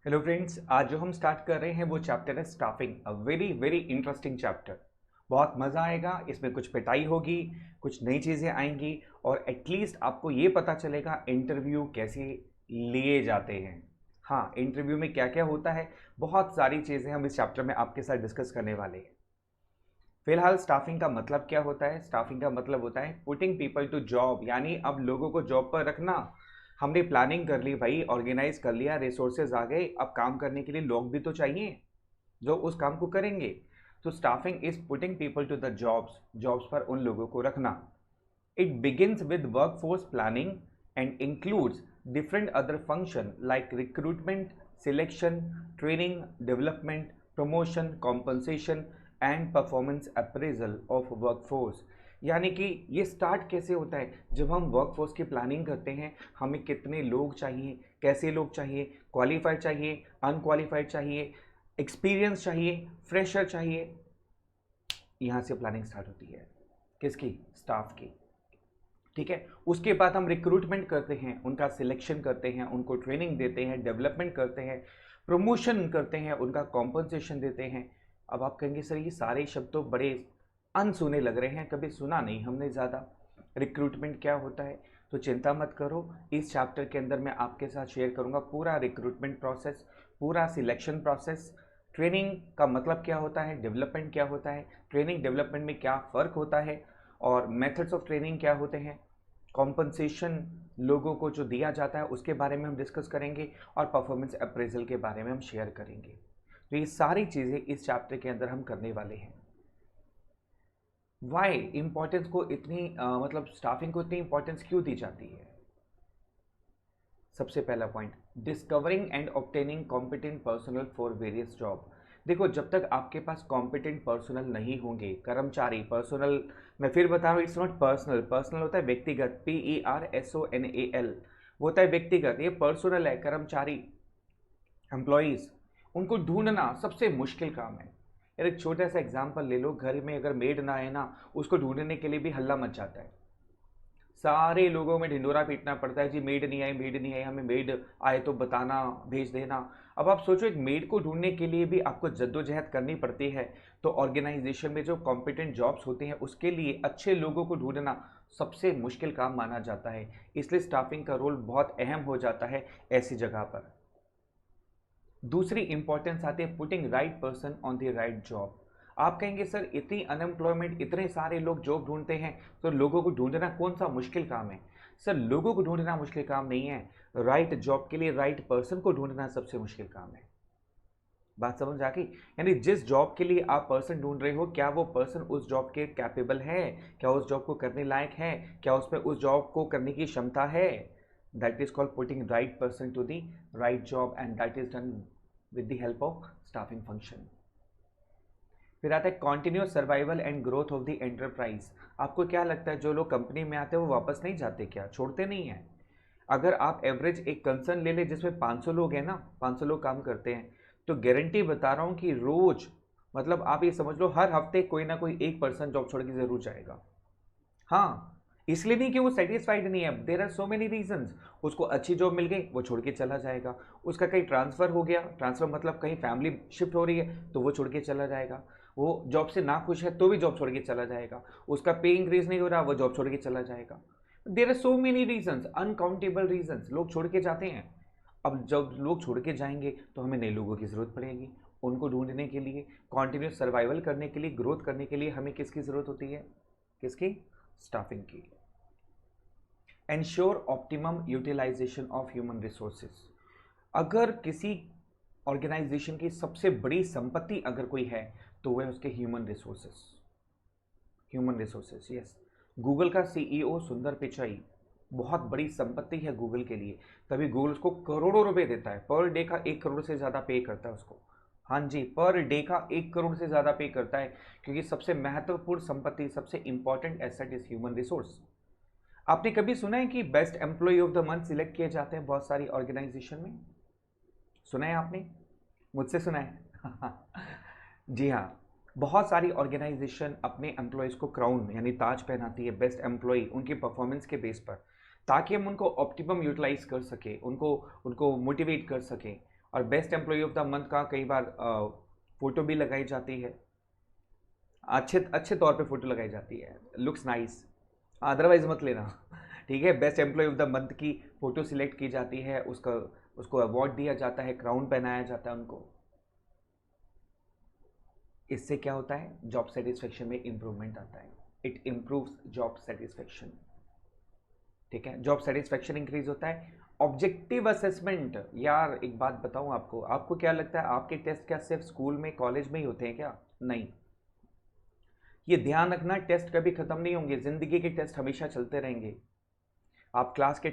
Hello friends, आज जो हम स्टार्ट कर रहे हैं वो चैप्टर है staffing. A very very interesting chapter. बहुत मज़ा आएगा, इसमें कुछ पिटाई होगी, कुछ नई चीज़ें आएंगी और एटलीस्ट आपको ये पता चलेगा इंटरव्यू कैसे लिए जाते हैं। हाँ, इंटरव्यू में क्या क्या होता है, बहुत सारी चीज़ें हम इस चैप्टर में आपके साथ डिस्कस करने वाले हैं। फिलहाल स्टाफिंग का मतलब क्या होता है? स्टाफिंग का मतलब होता है पुटिंग पीपल टू जॉब, यानी अब लोगों को जॉब पर रखना। हमने प्लानिंग कर ली भाई, ऑर्गेनाइज कर लिया, रिसोर्सेज आ गए, अब काम करने के लिए लोग भी तो चाहिए जो उस काम को करेंगे। तो staffing is putting people to the jobs, jobs पर उन लोगों को रखना। It begins with workforce planning and includes different other functions like recruitment, selection, training, development, promotion, compensation and performance appraisal of workforce। यानी कि ये स्टार्ट कैसे होता है? जब हम वर्कफोर्स की प्लानिंग करते हैं, हमें कितने लोग चाहिए, कैसे लोग चाहिए, क्वालिफाइड चाहिए, अनक्वालिफाइड चाहिए, एक्सपीरियंस चाहिए, फ्रेशर चाहिए, यहाँ से प्लानिंग स्टार्ट होती है। किसकी? स्टाफ की। ठीक है, उसके बाद हम रिक्रूटमेंट करते हैं, उनका सिलेक्शन करते हैं, उनको ट्रेनिंग देते हैं, डेवलपमेंट करते हैं, प्रमोशन करते हैं, उनका कॉम्पनसेशन देते हैं। अब आप कहेंगे सर ये सारे शब्द तो बड़े अनसुने लग रहे हैं, कभी सुना नहीं हमने ज़्यादा। रिक्रूटमेंट क्या होता है? तो चिंता मत करो, इस चैप्टर के अंदर मैं आपके साथ शेयर करूंगा पूरा रिक्रूटमेंट प्रोसेस, पूरा सिलेक्शन प्रोसेस, ट्रेनिंग का मतलब क्या होता है, डेवलपमेंट क्या होता है, ट्रेनिंग डेवलपमेंट में क्या फ़र्क होता है, और मेथड्स ऑफ ट्रेनिंग क्या होते हैं, कॉम्पनसेशन लोगों को जो दिया जाता है उसके बारे में हम डिस्कस करेंगे, और परफॉर्मेंस अप्रेजल के बारे में हम शेयर करेंगे। तो ये सारी चीज़ें इस चैप्टर के अंदर हम करने वाले हैं। वाई इंपॉर्टेंस को इतनी मतलब स्टाफिंग को इतनी इंपॉर्टेंस क्यों दी जाती है? सबसे पहला point, discovering and obtaining competent personal for various job. देखो, जब तक आपके पास कॉम्पिटेंट पर्सनल नहीं होंगे, कर्मचारी, पर्सनल, मैं फिर बता रहा हूँ, इट्स नॉट पर्सनल। पर्सनल होता है व्यक्तिगत, PERSONAL, वो होता है व्यक्तिगत। ये पर्सनल है, कर्मचारी, एम्प्लॉयज़, उनको ढूंढना सबसे मुश्किल काम है। यार एक छोटा सा एग्जाम्पल ले लो, घर में अगर मेड ना आए ना, उसको ढूंढने के लिए भी हल्ला मच जाता है, सारे लोगों में ढिंडोरा पीटना पड़ता है, जी मेड नहीं आई, मेड नहीं आई, हमें मेड आए तो बताना, भेज देना। अब आप सोचो, एक मेड को ढूंढने के लिए भी आपको जद्दोजहद करनी पड़ती है। तो ऑर्गेनाइजेशन में जो कॉम्पिटेंट जॉब्स होते हैं उसके लिए अच्छे लोगों को ढूंढना सबसे मुश्किल काम माना जाता है। इसलिए स्टाफिंग का रोल बहुत अहम हो जाता है ऐसी जगह पर। दूसरी इंपॉर्टेंस आती है putting right person on the right job. आप कहेंगे सर इतनी अनएम्प्लॉयमेंट, इतने सारे लोग जॉब ढूंढते हैं, तो लोगों को ढूंढना कौन सा मुश्किल काम है? सर लोगों को ढूंढना मुश्किल काम नहीं है, राइट जॉब के लिए राइट पर्सन को ढूंढना सबसे मुश्किल काम है। बात समझ आ गई? यानी जिस जॉब के लिए आप पर्सन ढूंढ रहे हो, क्या वो पर्सन उस जॉब के कैपेबल है, क्या उस जॉब को करने लायक है, क्या उसमें उस जॉब को करने की क्षमता है? That is called putting right person to the right job, and that is done with the help of staffing function। फिर आता है continuous survival and growth of the enterprise. आपको क्या लगता है जो लोग कंपनी में आते हैं वो वापस नहीं जाते क्या? छोड़ते नहीं हैं। अगर आप एवरेज एक कंसर्न ले ले जिसमें 500 लोग हैं ना, 500 लोग काम करते हैं, तो गारंटी बता रहा हूँ कि रोज, मतलब आप ये समझ लो हर हफ्ते कोई ना कोई एक पर्सन जॉब छोड़ के जरूर जाएगा। हाँ, इसलिए नहीं कि वो सेटिस्फाइड नहीं है, there are so many reasons. उसको अच्छी जॉब मिल गई, वो छोड़ के चला जाएगा। उसका कहीं ट्रांसफ़र हो गया, ट्रांसफ़र मतलब कहीं फैमिली शिफ्ट हो रही है तो वो छोड़ के चला जाएगा। वो जॉब से ना खुश है तो भी जॉब छोड़ के चला जाएगा। उसका पे इंक्रीज नहीं हो रहा, वो जॉब छोड़ के चला जाएगा। There are so many reasons, unaccountable reasons, लोग छोड़ के जाते हैं। अब जब लोग छोड़ के जाएंगे तो हमें नए लोगों की ज़रूरत पड़ेगी। उनको ढूंढने के लिए, कॉन्टिन्यूस सर्वाइवल करने के लिए, ग्रोथ करने के लिए हमें किसकी ज़रूरत होती है? किसकी? स्टाफिंग की। Ensure optimum utilisation of human resources. अगर किसी ऑर्गेनाइजेशन की सबसे बड़ी संपत्ति अगर कोई है तो वह उसके human resources. Human resources, yes. Google का सीईओ सुंदर पिचाई बहुत बड़ी संपत्ति है गूगल के लिए, तभी गूगल उसको करोड़ों रुपए देता है, पर डे का 1 करोड़ से ज़्यादा पे करता है उसको। हाँ जी, पर डे का 1 करोड़ से ज़्यादा पे करता है, क्योंकि सबसे महत्वपूर्ण संपत्ति, सबसे important asset is human resource. आपने कभी सुना है कि best employee of the month select किए जाते हैं बहुत सारी ऑर्गेनाइजेशन में? सुना है आपने? मुझसे सुना है? जी हाँ, बहुत सारी ऑर्गेनाइजेशन अपने एम्प्लॉयज़ को क्राउन यानी ताज पहनाती है, बेस्ट एम्प्लॉय, उनकी परफॉर्मेंस के बेस पर, ताकि हम उनको ऑप्टिमम यूटिलाइज कर सकें, उनको उनको मोटिवेट कर सकें। और best employee of the month का कई बार फोटो भी लगाई जाती है, अच्छे अच्छे तौर पे फोटो लगाई जाती है, लुक्स नाइस, अदरवाइज मत लेना। ठीक है, best employee of the month की फ़ोटो सिलेक्ट की जाती है, उसको अवार्ड दिया जाता है, क्राउन पहनाया जाता है उनको। इससे क्या होता है, जॉब सेटिस्फेक्शन में इंप्रूवमेंट आता है, इट इम्प्रूव्स जॉब सेटिस्फेक्शन। ठीक है, जॉब सेटिस्फेक्शन इंक्रीज होता है। ऑब्जेक्टिव असेसमेंट, यार एक बात बताऊं आपको, आपको क्या लगता है आपके टेस्ट क्या सिर्फ स्कूल में कॉलेज में ही होते हैं क्या? नहीं, ये ध्यान रखना, टेस्ट कभी खत्म नहीं होंगे, जिंदगी के टेस्ट हमेशा चलते रहेंगे। आप क्लास के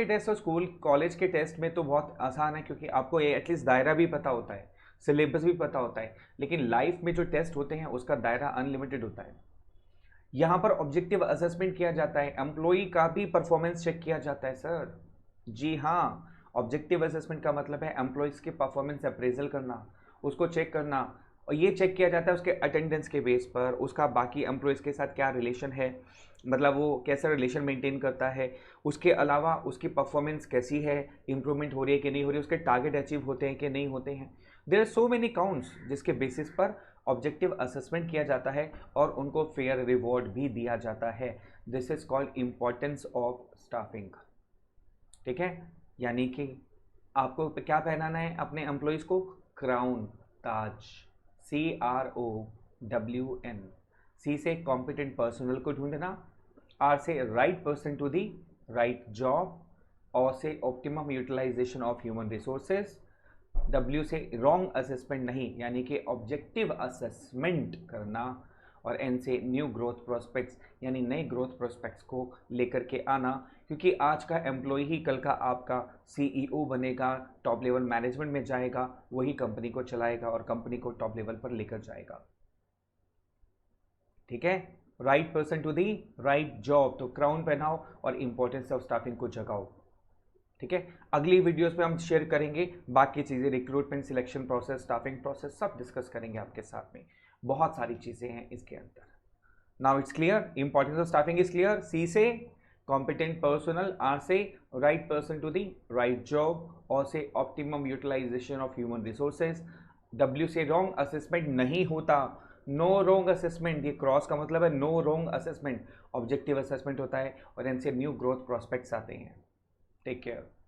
टेस्ट और स्कूल कॉलेज के टेस्ट में तो बहुत आसान है, क्योंकि आपको ये एटलीस्ट दायरा भी पता होता है, सिलेबस भी पता होता है। लेकिन लाइफ में जो टेस्ट होते हैं उसका दायरा अनलिमिटेड होता है। यहाँ पर ऑब्जेक्टिव असेसमेंट किया जाता है, एम्प्लॉई का भी परफॉर्मेंस चेक किया जाता है सर। जी हाँ, ऑब्जेक्टिव असेसमेंट का मतलब है एम्प्लॉयज़ के परफॉर्मेंस अप्रेजल करना, उसको चेक करना। और ये चेक किया जाता है उसके अटेंडेंस के बेस पर, उसका बाकी एम्प्लॉयज़ के साथ क्या रिलेशन है, मतलब वो कैसा रिलेशन मेंटेन करता है, उसके अलावा उसकी परफॉर्मेंस कैसी है, इंप्रूवमेंट हो रही है कि नहीं हो रही है, उसके टारगेट अचीव होते हैं कि नहीं होते हैं। There are so many counts जिसके बेसिस पर ऑब्जेक्टिव असेसमेंट किया जाता है और उनको फेयर रिवॉर्ड भी दिया जाता है। This is called importance of staffing. ठीक है, यानी कि आपको क्या पहनाना है अपने एम्प्लॉयज़ को? क्राउन, ताज, CROWN। सी से कॉम्पिटेंट पर्सनल को ढूंढना, R से right person to the right job, O से optimum utilisation of human resources, W से रॉन्ग असेसमेंट नहीं, यानी कि ऑब्जेक्टिव असेसमेंट करना, और N से न्यू ग्रोथ प्रोस्पेक्ट्स, यानी नए ग्रोथ प्रोस्पेक्ट्स को लेकर के आना। क्योंकि आज का एम्प्लॉय ही कल का आपका CEO बनेगा, टॉप लेवल मैनेजमेंट में जाएगा, वही कंपनी को चलाएगा और कंपनी को टॉप लेवल पर लेकर जाएगा। ठीक है, right person to the right job, तो क्राउन पहनाओ और इंपॉर्टेंस ऑफ स्टाफिंग को जगाओ। ठीक है, अगली वीडियोस में हम शेयर करेंगे बाकी चीज़ें, recruitment, selection process, staffing process, सब डिस्कस करेंगे आपके साथ में। बहुत सारी चीज़ें हैं इसके अंदर। Now it's clear, importance of staffing is clear. C से कॉम्पिटेंट पर्सनल, R से right person to the right job, O से optimum utilisation of human resources, W से रॉन्ग असेसमेंट नहीं होता, नो रॉन्ग असेसमेंट, ये क्रॉस का मतलब है no wrong assessment, objective assessment होता है, और N से न्यू ग्रोथ प्रोस्पेक्ट्स आते हैं। Take care.